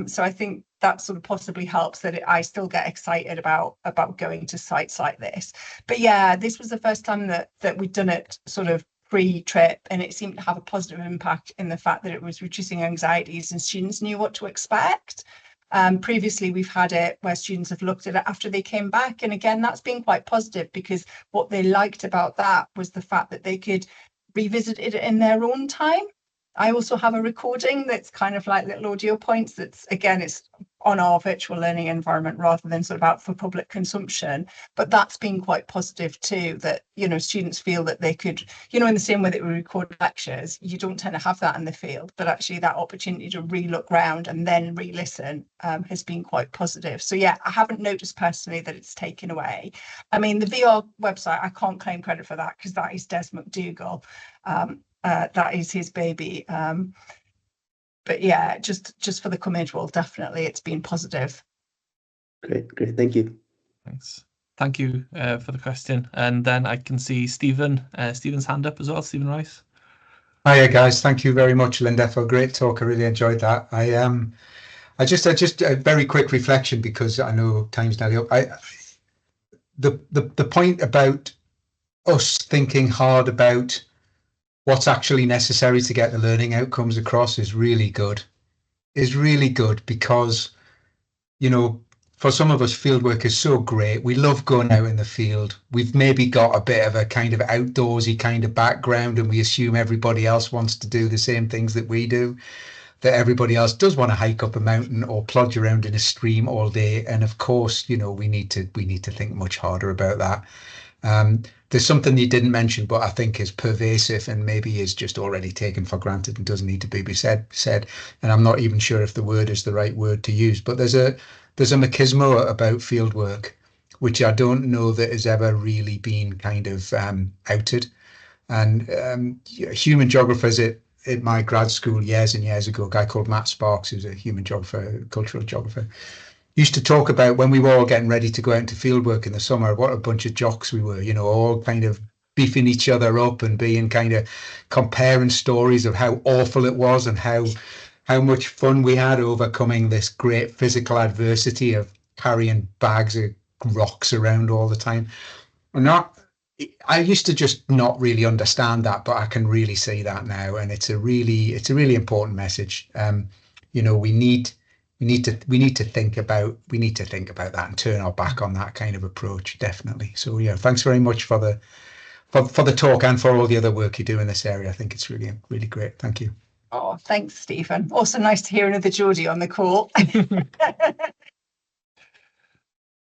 S2: so I think that sort of possibly helps that I still get excited about going to sites like this. But yeah, this was the first time that we'd done it sort of pre-trip, and it seemed to have a positive impact in the fact that it was reducing anxieties and students knew what to expect. Previously, we've had it where students have looked at it after they came back, and again, that's been quite positive, because what they liked about that was the fact that they could revisit it in their own time. I also have a recording that's kind of like little audio points. That's, again, it's on our virtual learning environment rather than sort of out for public consumption. But that's been quite positive too, that, you know, students feel that they could, you know, in the same way that we record lectures, you don't tend to have that in the field, but actually that opportunity to re-look round and then re-listen has been quite positive. So yeah, I haven't noticed personally that it's taken away. I mean, the VR website, I can't claim credit for that because that is Des McDougall. That is his baby. But yeah, just for the coming role, definitely it's been positive.
S4: Great. Thank you.
S1: Thanks. Thank you for the question. And then I can see Stephen's hand up as well, Stephen Rice.
S5: Hiya guys, thank you very much, Lynda, for a great talk. I really enjoyed that. I just a very quick reflection because I know time's nearly up. The point about us thinking hard about what's actually necessary to get the learning outcomes across is really good. Because, you know, for some of us, fieldwork is so great. We love going out in the field. We've maybe got a bit of a kind of outdoorsy kind of background, and we assume everybody else wants to do the same things that we do, that everybody else does want to hike up a mountain or plodge around in a stream all day. And of course, you know, we need to think much harder about that. There's something you didn't mention, but I think is pervasive and maybe is just already taken for granted and doesn't need to be said. And I'm not even sure if the word is the right word to use, but there's a machismo about fieldwork, which I don't know that has ever really been kind of outed. And human geographers at my grad school years and years ago, a guy called Matt Sparks, who's a human geographer, cultural geographer, used to talk about when we were all getting ready to go out into fieldwork in the summer, what a bunch of jocks we were, you know, all kind of beefing each other up and being kind of comparing stories of how awful it was and how much fun we had overcoming this great physical adversity of carrying bags of rocks around all the time. I used to just not really understand that, but I can really see that now, and it's a really important message. You know, we need to think about that and turn our back on that kind of approach, definitely. So yeah, thanks very much for the talk and for all the other work you do in this area. I think it's really great. Thank you.
S2: Oh, thanks, Stephen. Also nice to hear another Geordie on the call.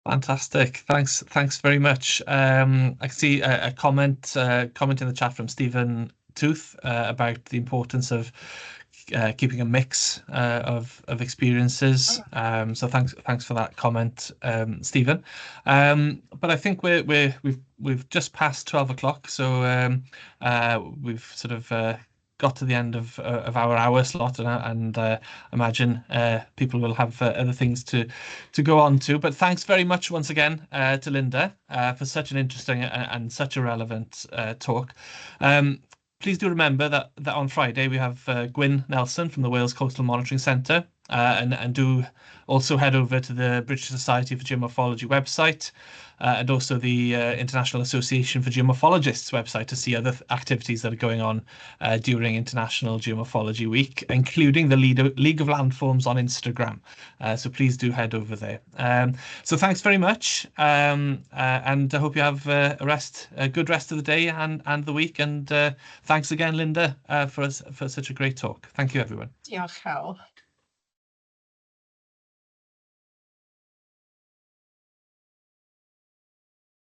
S1: Fantastic. Thanks very much. I can see a comment in the chat from Stephen Tooth about the importance of keeping a mix of experiences. So thanks for that comment, Stephen. But I think we've just passed 12 o'clock, so we've sort of got to the end of our hour slot, and imagine people will have other things to go on to. But thanks very much once again to Lynda for such an interesting and such a relevant talk. Please do remember that on Friday we have Gwyn Nelson from the Wales Coastal Monitoring Centre, and do also head over to the British Society for Geomorphology website, and also the International Association for Geomorphologists website to see other activities that are going on during International Geomorphology Week, including the League of Landforms on Instagram. So please do head over there. So thanks very much, and I hope you have a good rest of the day and the week. And thanks again, Lynda, for such a great talk. Thank you, everyone.
S2: Diolch, Hal.